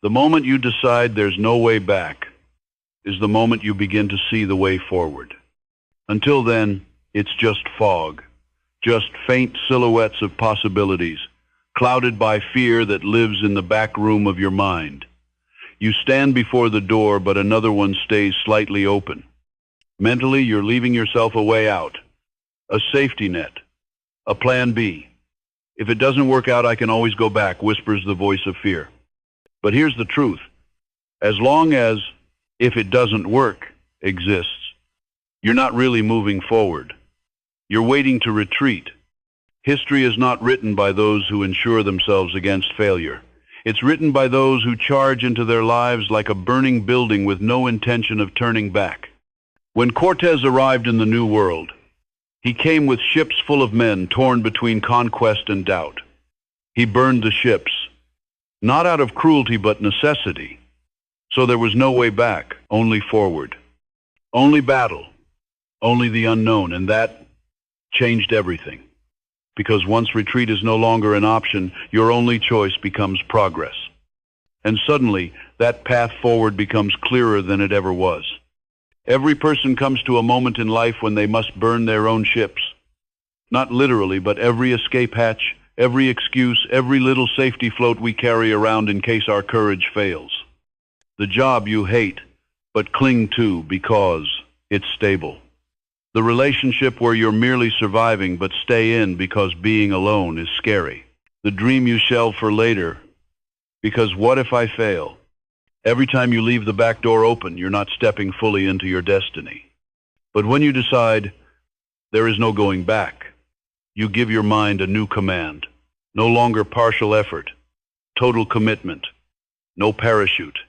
The moment you decide there's no way back is the moment you begin to see the way forward. Until then, it's just fog, just faint silhouettes of possibilities, clouded by fear that lives in the back room of your mind. You stand before the door, but another one stays slightly open. Mentally, you're leaving yourself a way out, a safety net, a plan B. If it doesn't work out, I can always go back, whispers the voice of fear. But here's the truth. As long as "if it doesn't work" exists, you're not really moving forward. You're waiting to retreat. History is not written by those who insure themselves against failure. It's written by those who charge into their lives like a burning building with no intention of turning back. When Cortez arrived in the New World, he came with ships full of men torn between conquest and doubt. He burned the ships, not out of cruelty but necessity. So there was no way back, only forward. Only battle, only the unknown, and that changed everything. Because once retreat is no longer an option, your only choice becomes progress. And suddenly, that path forward becomes clearer than it ever was. Every person comes to a moment in life when they must burn their own ships. Not literally, but every escape hatch, every excuse, every little safety float we carry around in case our courage fails. The job you hate, but cling to because it's stable. The relationship where you're merely surviving but stay in because being alone is scary. The dream you shelve for later because what if I fail? Every time you leave the back door open, you're not stepping fully into your destiny. But when you decide there is no going back, you give your mind a new command. No longer partial effort, total commitment, no parachute,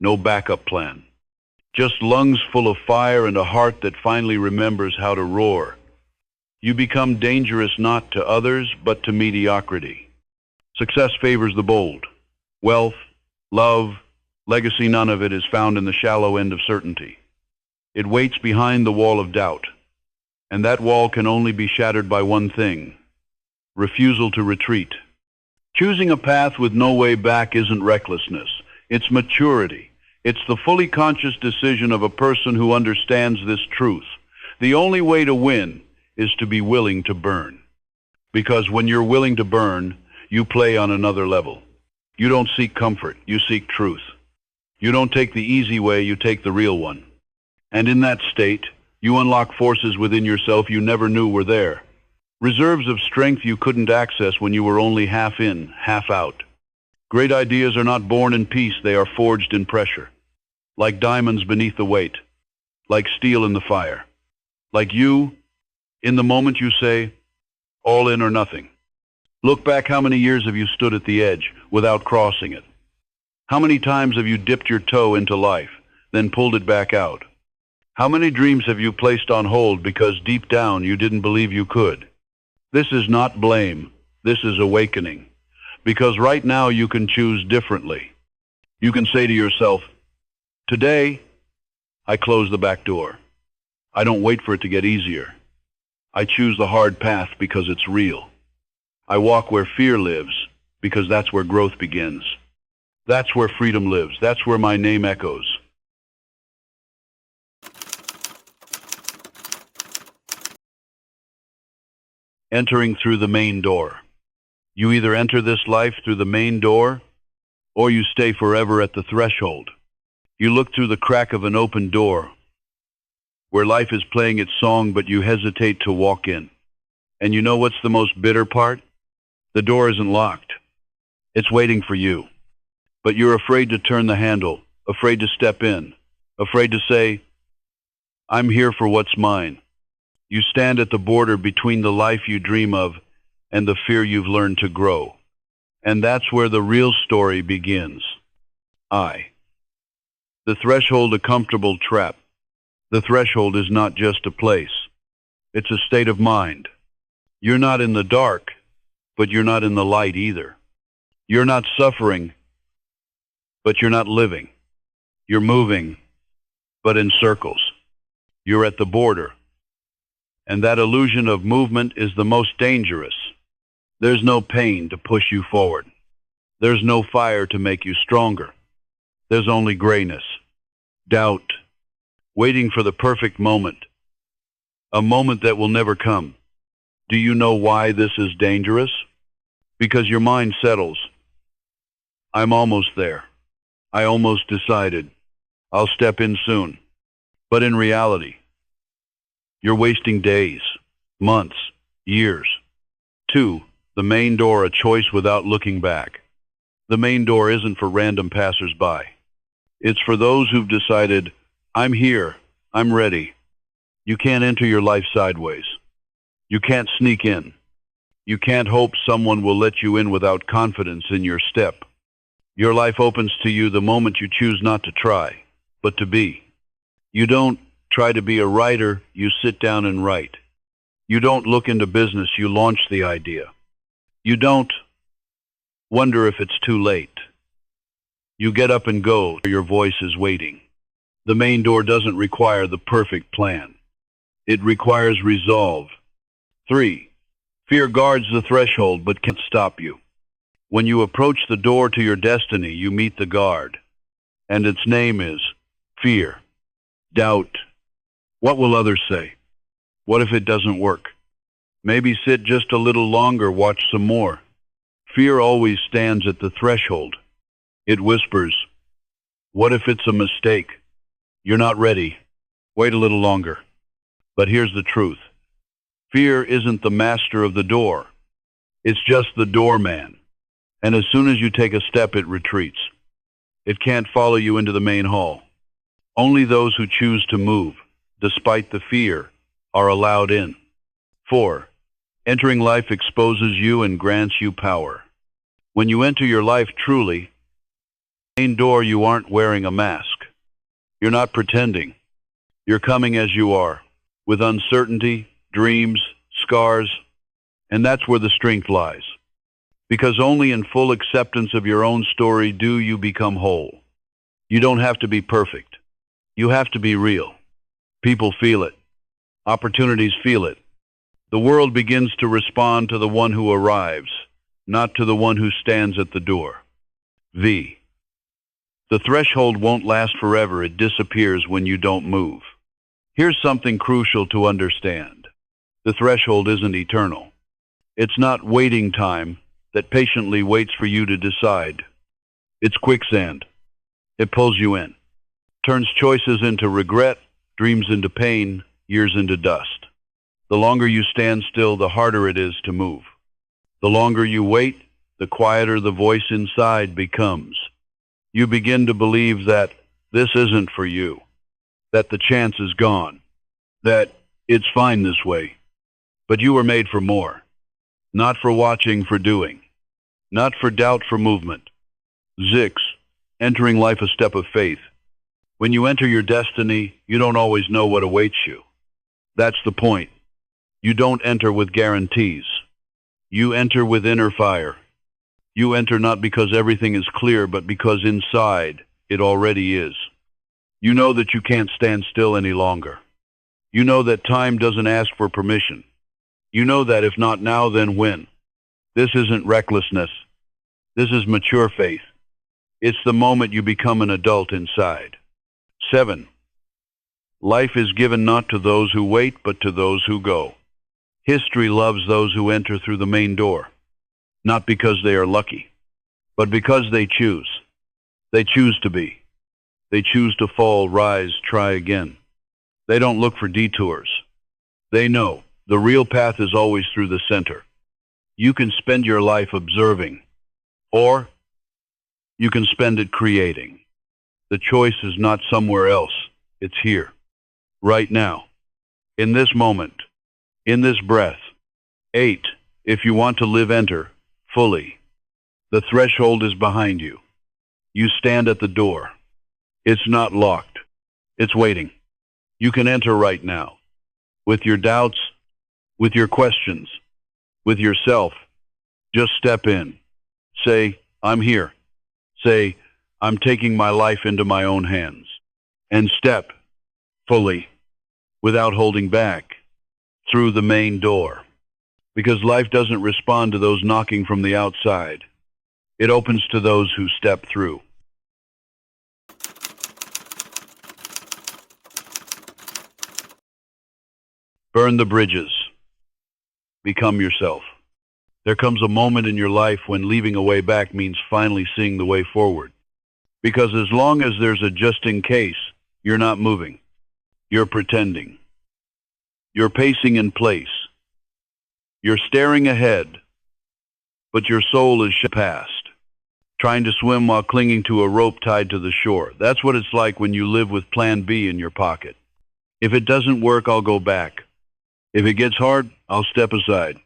no backup plan. Just lungs full of fire and a heart that finally remembers how to roar. You become dangerous not to others, but to mediocrity. Success favors the bold. Wealth, love, legacy, none of it is found in the shallow end of certainty. It waits behind the wall of doubt. And that wall can only be shattered by one thing: refusal to retreat. Choosing a path with no way back isn't recklessness. It's maturity. It's the fully conscious decision of a person who understands this truth. The only way to win is to be willing to burn. Because when you're willing to burn, you play on another level. You don't seek comfort, you seek truth. You don't take the easy way, you take the real one. And in that state, you unlock forces within yourself you never knew were there. Reserves of strength you couldn't access when you were only half in, half out. Great ideas are not born in peace, they are forged in pressure. Like diamonds beneath the weight. Like steel in the fire. Like you, in the moment you say, all in or nothing. Look back, how many years have you stood at the edge without crossing it? How many times have you dipped your toe into life, then pulled it back out? How many dreams have you placed on hold because deep down you didn't believe you could? This is not blame, this is awakening. Because right now you can choose differently. You can say to yourself, today, I close the back door. I don't wait for it to get easier. I choose the hard path because it's real. I walk where fear lives because that's where growth begins. That's where freedom lives. That's where my name echoes. Entering through the main door. You either enter this life through the main door, or you stay forever at the threshold. You look through the crack of an open door, where life is playing its song, but you hesitate to walk in. And you know what's the most bitter part? The door isn't locked. It's waiting for you. But you're afraid to turn the handle, afraid to step in, afraid to say, I'm here for what's mine. You stand at the border between the life you dream of and the fear you've learned to grow. And that's where the real story begins. The threshold, a comfortable trap. The threshold is not just a place. It's a state of mind. You're not in the dark, but you're not in the light either. You're not suffering, but you're not living. You're moving, but in circles. You're at the border. And that illusion of movement is the most dangerous. There's no pain to push you forward. There's no fire to make you stronger. There's only grayness, doubt, waiting for the perfect moment, a moment that will never come. Do you know why this is dangerous? Because your mind settles. I'm almost there. I almost decided. I'll step in soon. But in reality, you're wasting days, months, years. 2. The main door, a choice without looking back. The main door isn't for random passers-by. It's for those who've decided, I'm here, I'm ready. You can't enter your life sideways. You can't sneak in. You can't hope someone will let you in without confidence in your step. Your life opens to you the moment you choose not to try, but to be. You don't try to be a writer, you sit down and write. You don't look into business, you launch the idea. You don't wonder if it's too late. You get up and go, your voice is waiting. The main door doesn't require the perfect plan. It requires resolve. 3. Fear guards the threshold but can't stop you. When you approach the door to your destiny, you meet the guard, and its name is fear, doubt. What will others say? What if it doesn't work? Maybe sit just a little longer, watch some more. Fear always stands at the threshold. It whispers, what if it's a mistake? You're not ready. Wait a little longer. But here's the truth. Fear isn't the master of the door. It's just the doorman. And as soon as you take a step, it retreats. It can't follow you into the main hall. Only those who choose to move, despite the fear, are allowed in. 4. Entering life exposes you and grants you power. When you enter your life truly, main door, you aren't wearing a mask. You're not pretending. You're coming as you are, with uncertainty, dreams, scars, and that's where the strength lies. Because only in full acceptance of your own story do you become whole. You don't have to be perfect. You have to be real. People feel it. Opportunities feel it. The world begins to respond to the one who arrives, not to the one who stands at the door. V. The threshold won't last forever. It disappears when you don't move. Here's something crucial to understand. The threshold isn't eternal. It's not waiting time that patiently waits for you to decide. It's quicksand. It pulls you in, turns choices into regret, dreams into pain, years into dust. The longer you stand still, the harder it is to move. The longer you wait, the quieter the voice inside becomes. You begin to believe that this isn't for you, that the chance is gone, that it's fine this way. But you were made for more. Not for watching, for doing. Not for doubt, for movement. 6. Entering life, a step of faith. When you enter your destiny, you don't always know what awaits you. That's the point. You don't enter with guarantees. You enter with inner fire. You enter not because everything is clear, but because inside it already is. You know that you can't stand still any longer. You know that time doesn't ask for permission. You know that if not now, then when? This isn't recklessness. This is mature faith. It's the moment you become an adult inside. 7. Life is given not to those who wait, but to those who go. History loves those who enter through the main door, not because they are lucky, but because they choose. They choose to be. They choose to fall, rise, try again. They don't look for detours. They know the real path is always through the center. You can spend your life observing, or you can spend it creating. The choice is not somewhere else. It's here, right now, in this moment, in this breath. 8. If you want to live, enter fully. The threshold is behind you. You stand at the door. It's not locked. It's waiting. You can enter right now, with your doubts, with your questions, with yourself. Just step in. Say, I'm here. Say, I'm taking my life into my own hands. And step fully, without holding back, through the main door. Because life doesn't respond to those knocking from the outside. It opens to those who step through. Burn the bridges. Become yourself. There comes a moment in your life when leaving a way back means finally seeing the way forward. Because as long as there's a just in case, you're not moving. You're pretending. You're pacing in place. You're staring ahead, but your soul is past, trying to swim while clinging to a rope tied to the shore. That's what it's like when you live with Plan B in your pocket. If it doesn't work, I'll go back. If it gets hard, I'll step aside.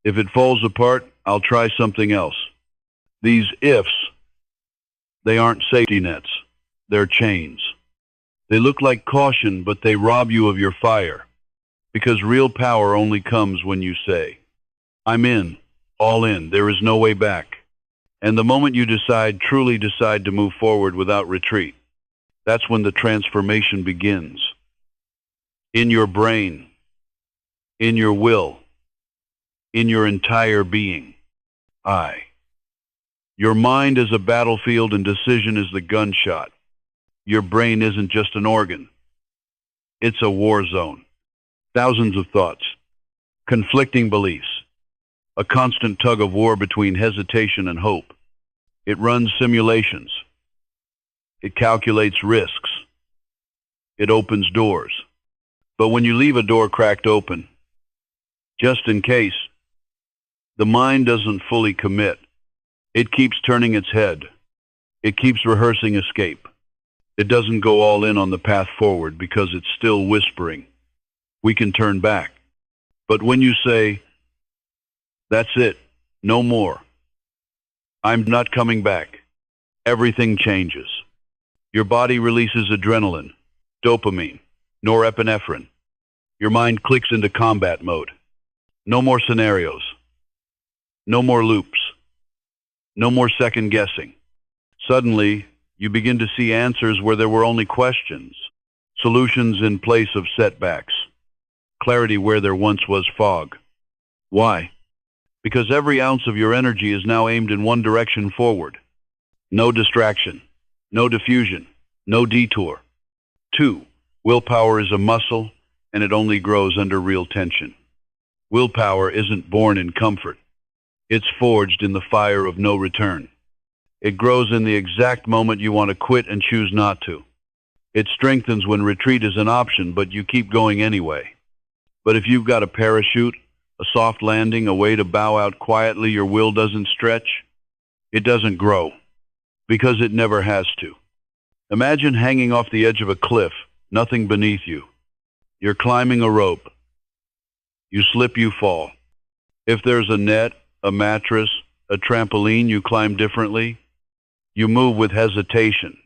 If it falls apart, I'll try something else. These ifs, they aren't safety nets. They're chains. They look like caution, but they rob you of your fire. Because real power only comes when you say, I'm in, all in, there is no way back. And the moment you truly decide to move forward without retreat, that's when the transformation begins. In your brain, in your will, in your entire being. Your mind is a battlefield and decision is the gunshot. Your brain isn't just an organ. It's a war zone. Thousands of thoughts, conflicting beliefs, a constant tug of war between hesitation and hope. It runs simulations. It calculates risks. It opens doors. But when you leave a door cracked open, just in case, the mind doesn't fully commit. It keeps turning its head. It keeps rehearsing escape. It doesn't go all in on the path forward because it's still whispering. We can turn back. But when you say, that's it, no more, I'm not coming back, everything changes. Your body releases adrenaline, dopamine, norepinephrine. Your mind clicks into combat mode. No more scenarios. No more loops. No more second guessing. Suddenly, you begin to see answers where there were only questions, solutions in place of setbacks, clarity where there once was fog. Why? Because every ounce of your energy is now aimed in one direction forward. No distraction, no diffusion, no detour. 2, willpower is a muscle, and it only grows under real tension. Willpower isn't born in comfort. It's forged in the fire of no return. It grows in the exact moment you want to quit and choose not to. It strengthens when retreat is an option, but you keep going anyway. But if you've got a parachute, a soft landing, a way to bow out quietly, your will doesn't stretch. It doesn't grow, because it never has to. Imagine hanging off the edge of a cliff, nothing beneath you. You're climbing a rope. You slip, you fall. If there's a net, a mattress, a trampoline, you climb differently. You move with hesitation.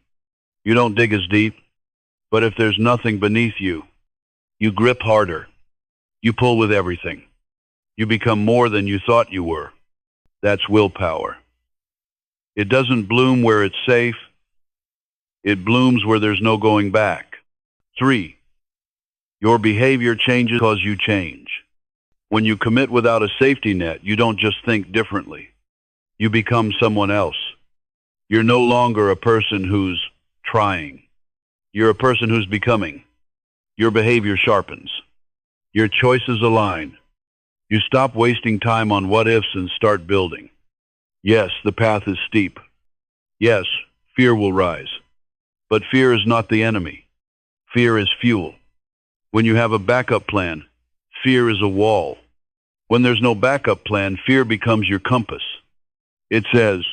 You don't dig as deep. But if there's nothing beneath you, you grip harder. You pull with everything. You become more than you thought you were. That's willpower. It doesn't bloom where it's safe. It blooms where there's no going back. 3, your behavior changes because you change. When you commit without a safety net, you don't just think differently. You become someone else. You're no longer a person who's trying. You're a person who's becoming. Your behavior sharpens. Your choices align. You stop wasting time on what-ifs and start building. Yes, the path is steep. Yes, fear will rise. But fear is not the enemy. Fear is fuel. When you have a backup plan, fear is a wall. When there's no backup plan, fear becomes your compass. It says,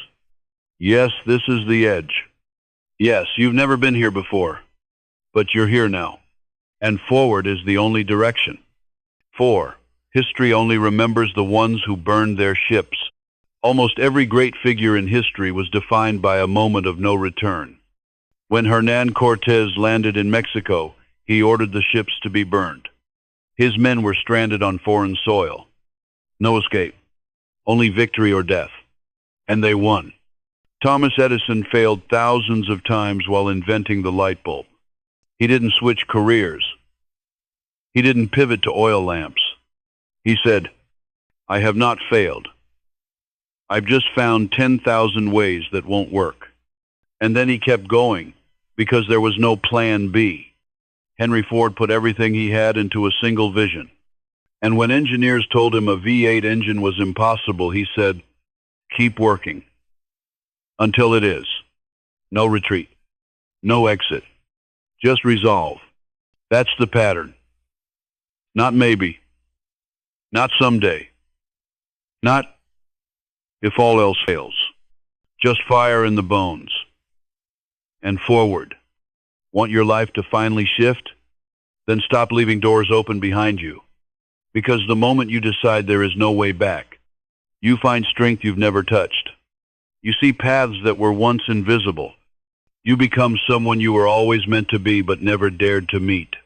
yes, this is the edge. Yes, you've never been here before, but you're here now. And forward is the only direction. 4, history only remembers the ones who burned their ships. Almost every great figure in history was defined by a moment of no return. When Hernán Cortés landed in Mexico, he ordered the ships to be burned. His men were stranded on foreign soil. No escape, only victory or death. And they won. Thomas Edison failed thousands of times while inventing the light bulb. He didn't switch careers. He didn't pivot to oil lamps. He said, I have not failed. I've just found 10,000 ways that won't work. And then he kept going because there was no plan B. Henry Ford put everything he had into a single vision. And when engineers told him a V8 engine was impossible, he said, keep working. Until it is. No retreat. No exit. Just resolve. That's the pattern. Not maybe. Not someday. Not if all else fails. Just fire in the bones. And forward. Want your life to finally shift? Then stop leaving doors open behind you. Because the moment you decide there is no way back, you find strength you've never touched. You see paths that were once invisible. You become someone you were always meant to be but never dared to meet.